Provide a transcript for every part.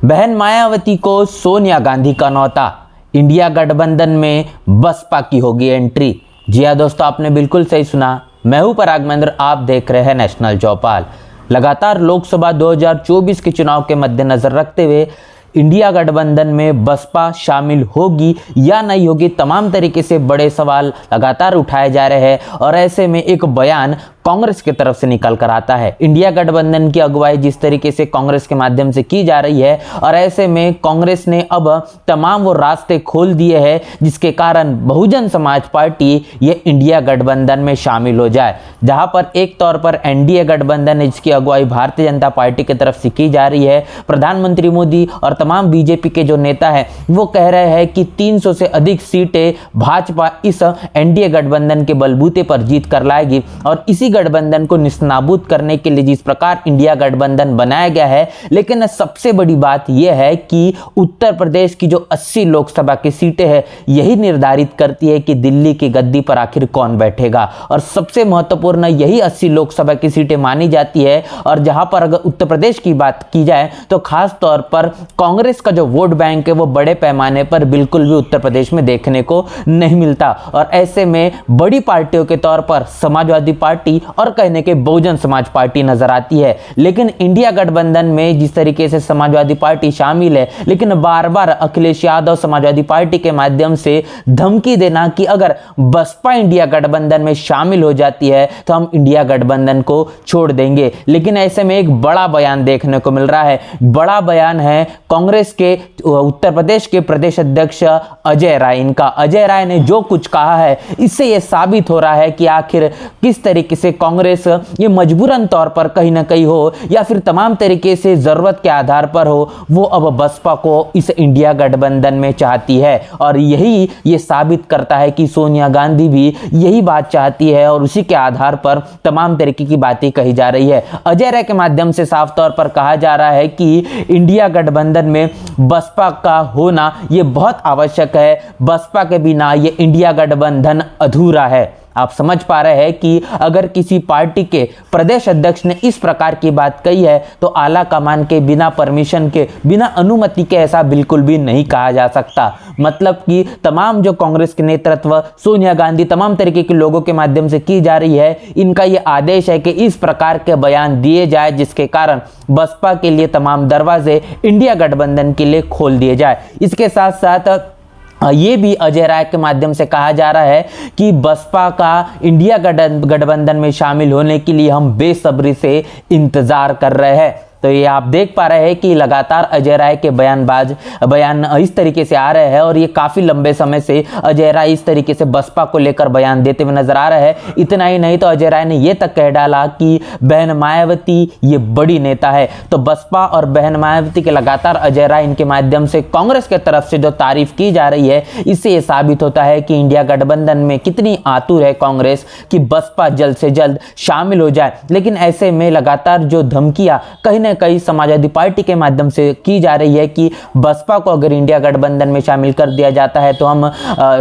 बहन मायावती को सोनिया गांधी का न्योता, इंडिया गठबंधन में बसपा की होगी एंट्री। जी हाँ दोस्तों, आपने बिल्कुल सही सुना। मैं हूं पराग महेंद्र, आप देख रहे हैं नेशनल चौपाल। लगातार लोकसभा 2024 के चुनाव के मद्देनजर रखते हुए इंडिया गठबंधन में बसपा शामिल होगी या नहीं होगी, तमाम तरीके से बड़े सवाल लगातार उठाए जा रहे हैं। और ऐसे में एक बयान कांग्रेस की तरफ से निकल कर आता है। इंडिया गठबंधन की अगुवाई जिस तरीके से कांग्रेस के माध्यम से की जा रही है, और ऐसे में कांग्रेस ने अब तमाम वो रास्ते खोल दिए हैं जिसके कारण बहुजन समाज पार्टी ये इंडिया गठबंधन में शामिल हो जाए। जहां पर एक तौर पर एनडीए गठबंधन है जिसकी अगुवाई भारतीय जनता पार्टी की तरफ से की जा रही है। प्रधानमंत्री मोदी और तमाम बीजेपी के जो नेता हैं वो कह रहे हैं कि 300 से अधिक सीटें भाजपा इस एनडीए गठबंधन के बलबूते पर जीत कर लाएगी। और इसी गठबंधन को निस्ताबूद करने के लिए जिस प्रकार इंडिया गठबंधन बनाया गया है, लेकिन सबसे बड़ी बात यह है कि उत्तर प्रदेश की जो 80 लोकसभा की सीटें हैं यही निर्धारित करती है कि दिल्ली की गद्दी पर आखिर कौन बैठेगा। और सबसे महत्वपूर्ण यही 80 लोकसभा की सीटें मानी जाती है। और जहां पर अगर उत्तर प्रदेश की बात की जाए तो खास तौर पर कांग्रेस का जो वोट बैंक है वो बड़े पैमाने पर बिल्कुल भी उत्तर प्रदेश में देखने को नहीं मिलता। और ऐसे में बड़ी पार्टियों के तौर पर समाजवादी पार्टी और कहने के बहुजन समाज पार्टी नजर आती है। लेकिन इंडिया गठबंधन में जिस तरीके से समाजवादी पार्टी शामिल है, लेकिन बार बार अखिलेश यादव समाजवादी पार्टी के माध्यम से धमकी देना कि अगर बसपा इंडिया गठबंधन में शामिल हो जाती है तो हम इंडिया गठबंधन को छोड़ देंगे। लेकिन ऐसे में एक बड़ा बयान देखने को मिल रहा है। बड़ा बयान है कांग्रेस के उत्तर प्रदेश के प्रदेश अध्यक्ष अजय राय। इनका अजय राय ने जो कुछ कहा है इससे यह साबित हो रहा है कि आखिर किस तरीके से कांग्रेस ये मजबूरन तौर पर कहीं ना कहीं हो या फिर तमाम तरीके से जरूरत के आधार पर हो, वो अब बसपा को इस इंडिया गठबंधन में चाहती है। और यही ये साबित करता है कि सोनिया गांधी भी यही बात चाहती है और उसी के आधार पर तमाम तरीके की बातें कही जा रही है। अजय राय के माध्यम से साफ तौर पर कहा जा रहा है कि इंडिया गठबंधन में बसपा का होना ये बहुत आवश्यक है। बसपा के बिना ये इंडिया गठबंधन अधूरा है। आप समझ पा रहे हैं कि अगर किसी पार्टी के प्रदेश अध्यक्ष ने इस प्रकार की बात कही है तो आला कमान के बिना परमिशन के, बिना अनुमति के ऐसा बिल्कुल भी नहीं कहा जा सकता। मतलब कि तमाम जो कांग्रेस के नेतृत्व, सोनिया गांधी, तमाम तरीके के लोगों के माध्यम से की जा रही है, इनका ये आदेश है कि इस प्रकार के बयान दिए जाए जिसके कारण बसपा के लिए तमाम दरवाजे इंडिया गठबंधन के लिए खोल दिए जाए। इसके साथ साथ ये भी अजय राय के माध्यम से कहा जा रहा है कि बसपा का इंडिया गठबंधन में शामिल होने के लिए हम बेसब्री से इंतजार कर रहे हैं। तो ये आप देख पा रहे हैं कि लगातार अजय राय के बयान इस तरीके से आ रहे हैं और ये काफी लंबे समय से अजय राय इस तरीके से बसपा को लेकर बयान देते हुए नजर आ रहे हैं। इतना ही नहीं तो अजय राय ने ये तक कह डाला कि बहन मायावती ये बड़ी नेता है। तो बसपा और बहन मायावती के लगातार अजय राय इनके माध्यम से कांग्रेस के तरफ से जो तारीफ की जा रही है, इससे ये साबित होता है कि इंडिया गठबंधन में कितनी आतुर है कांग्रेस कि बसपा जल्द से जल्द शामिल हो जाए। लेकिन ऐसे में लगातार जो धमकियां कहीं ना कहीं समाजवादी पार्टी के माध्यम से की जा रही है कि बसपा को अगर इंडिया गठबंधन में शामिल कर दिया जाता है तो हम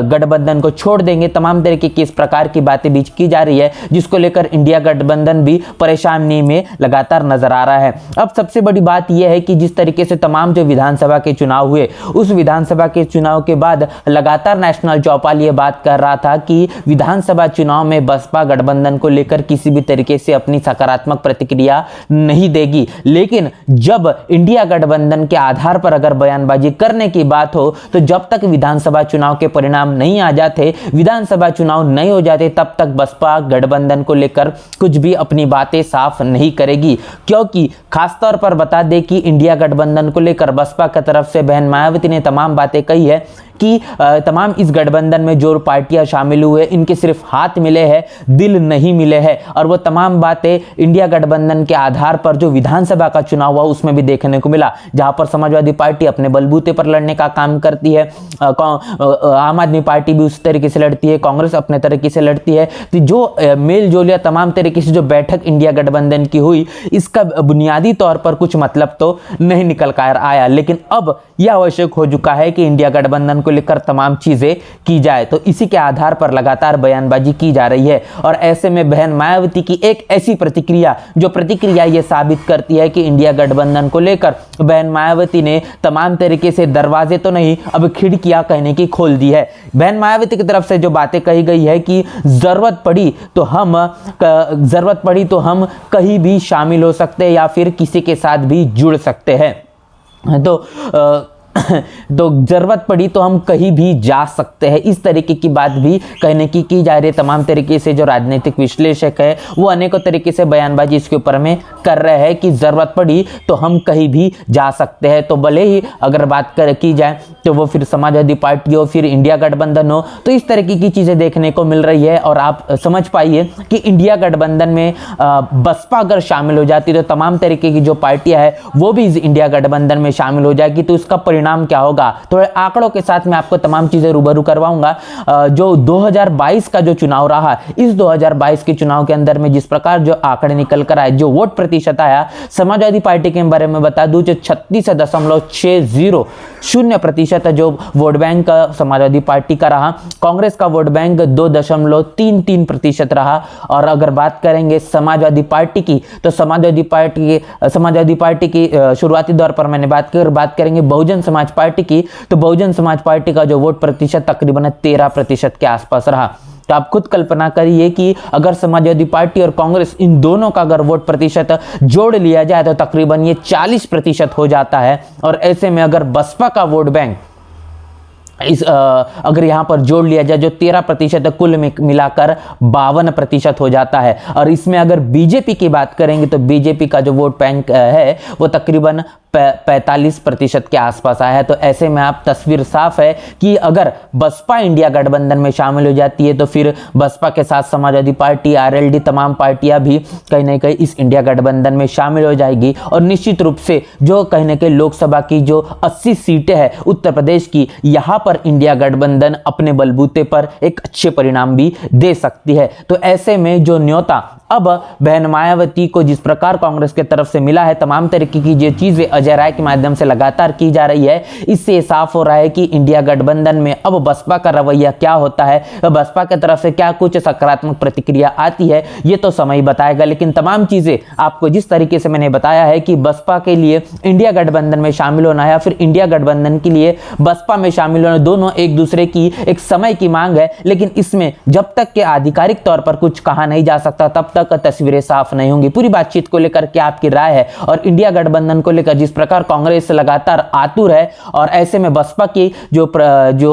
गठबंधन को छोड़ देंगे, तमाम तरीके की इस प्रकार की बातें बीच की जा रही है, जिसको लेकर इंडिया गठबंधन भी परेशानी में लगातार नजर आ रहा है। अब सबसे बड़ी बात यह है कि जिस तरीके से तमाम जो विधानसभा के चुनाव हुए, उस विधानसभा के चुनाव के बाद लगातार नेशनल चौपाल ये बात कर रहा था कि विधानसभा चुनाव में बसपा गठबंधन को लेकर किसी भी तरीके से अपनी सकारात्मक प्रतिक्रिया नहीं देगी। लेकिन जब इंडिया गठबंधन के आधार पर अगर बयानबाजी करने की बात हो तो जब तक विधानसभा चुनाव के परिणाम नहीं आ जाते, विधानसभा चुनाव नहीं हो जाते, तब तक बसपा गठबंधन को लेकर कुछ भी अपनी बातें साफ नहीं करेगी। क्योंकि खासतौर पर बता दें कि इंडिया गठबंधन को लेकर बसपा की तरफ से बहन मायावती ने तमाम बातें कही है कि तमाम इस गठबंधन में जो पार्टियां शामिल हुए इनके सिर्फ हाथ मिले हैं, दिल नहीं मिले हैं। और वो तमाम बातें इंडिया गठबंधन के आधार पर जो विधानसभा का चुनाव हुआ उसमें भी देखने को मिला, जहां पर समाजवादी पार्टी अपने बलबूते पर लड़ने का काम करती है, आम आदमी पार्टी भी उस तरीके से लड़ती है, कांग्रेस अपने तरीके से लड़ती है। तो जो मेल जोल या तमाम तरीके से जो बैठक इंडिया गठबंधन की हुई, इसका बुनियादी तौर पर कुछ मतलब तो नहीं निकल कर आया। लेकिन अब यह आवश्यक हो चुका है कि इंडिया गठबंधन को लेकर तमाम चीजें की जाए। तो इसी के आधार पर लगातार बयानबाजी की जा रही है और ऐसे में बहन मायावती की एक ऐसी प्रतिक्रिया जो प्रतिक्रिया ये साबित करती है कि इंडिया गठबंधन को लेकर बहन मायावती ने तमाम तरीके से दरवाजे तो नहीं, अब खिड़कियां कहने की खोल दी है। बहन मायावती की तरफ से जो बातें कही गई है कि जरूरत पड़ी तो हम कहीं भी शामिल हो सकते हैं या फिर किसी के साथ भी जुड़ सकते हैं। तो जरूरत पड़ी तो हम कहीं भी जा सकते हैं, इस तरीके की बात भी कहने की जा रही है। तमाम तरीके से जो राजनीतिक विश्लेषक है वो अनेकों तरीके से बयानबाजी इसके ऊपर में कर रहे हैं कि जरूरत पड़ी तो हम कहीं भी जा सकते हैं। तो भले ही अगर बात की जाए तो वो फिर समाजवादी पार्टी हो, फिर इंडिया गठबंधन हो, तो इस तरीके की चीजें देखने को मिल रही है। और आप समझ पाइए कि इंडिया गठबंधन में बसपा अगर शामिल हो जाती तो तमाम तरीके की जो पार्टियां है वो भी इस इंडिया गठबंधन में शामिल हो जाएगी। तो इसका परिणाम क्या होगा, थोड़े आंकड़ों के साथ मैं आपको तमाम चीजें रूबरू करवाऊंगा। जो 2022 का जो चुनाव रहा, इस 2022 के चुनाव के अंदर में जिस प्रकार जो आंकड़े निकल कर आए, जो वोट प्रतिशत आया समाजवादी पार्टी के बारे में बता दूं, जो 36.60% जो वोट बैंक समाजवादी पार्टी का रहा। कांग्रेस का वोट बैंक 2.33% रहा। और अगर बात करेंगे समाजवादी पार्टी की, तो समाजवादी पार्टी की शुरुआती दौर पर मैंने बात करेंगे बहुजन समाज पार्टी की, तो बहुजन समाज पार्टी का जो वोट प्रतिशत तकरीबन 13% के आसपास रहा। तो आप खुद कल्पना करिए कि अगर समाजवादी पार्टी और कांग्रेस इन दोनों का अगर वोट प्रतिशत जोड़ लिया जाए तो तकरीबन ये 40% हो जाता है। और ऐसे में अगर बसपा का वोट बैंक अगर यहां पर जोड़ लिया जाए, जो 13% कुल मिलाकर 52% हो जाता है। और इसमें अगर बीजेपी की बात करेंगे तो बीजेपी का जो वोट बैंक है वो तकरीबन 45% के आसपास आया है। तो ऐसे में आप तस्वीर साफ है कि अगर बसपा इंडिया गठबंधन में शामिल हो जाती है तो फिर बसपा के साथ समाजवादी पार्टी, आरएलडी, तमाम पार्टियां भी कहीं ना कहीं इस इंडिया गठबंधन में शामिल हो जाएगी। और निश्चित रूप से जो कहीं ना कहीं लोकसभा की जो 80 सीटें हैं उत्तर प्रदेश की, यहां पर इंडिया गठबंधन अपने बलबूते पर एक अच्छे परिणाम भी दे सकती है। तो ऐसे में जो न्योता अब बहन मायावती को जिस प्रकार कांग्रेस की तरफ से मिला है, तमाम तरीके की जो चीजें अजय राय के माध्यम से लगातार की जा रही है, इससे साफ हो रहा है कि इंडिया गठबंधन में अब बसपा का रवैया क्या होता है, बसपा की तरफ से क्या कुछ सकारात्मक प्रतिक्रिया आती है, ये तो समय बताएगा। लेकिन तमाम चीजें आपको जिस तरीके से मैंने बताया है कि बसपा के लिए इंडिया गठबंधन में शामिल होना है या फिर इंडिया गठबंधन के लिए बसपा में शामिल होना, दोनों एक दूसरे की एक समय की मांग है। लेकिन इसमें जब तक के आधिकारिक तौर पर कुछ कहा नहीं जा सकता तब तक तस्वीरें साफ नहीं होंगी। पूरी बातचीत को लेकर क्या आपकी राय है, और इंडिया गठबंधन को लेकर जिस प्रकार कांग्रेस लगातार आतुर है, और ऐसे में बसपा की जो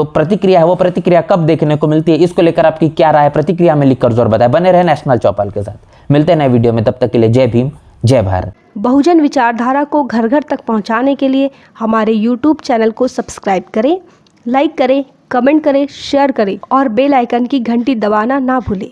प्रतिक्रिया है वो प्रतिक्रिया कब देखने को मिलती है, इसको लेकर आपकी क्या राय है, प्रतिक्रिया में लिखकर जरूर बताएं। बने रहे नेशनल चौपाल के साथ। मिलते हैं नए वीडियो में, तब तक के लिए जय भीम, जय भारत। बहुजन विचारधारा को घर घर तक पहुंचाने के लिए हमारे YouTube चैनल को सब्सक्राइब करें, लाइक करें, कमेंट करें, शेयर करें और बेल आइकन की घंटी दबाना ना भूलें।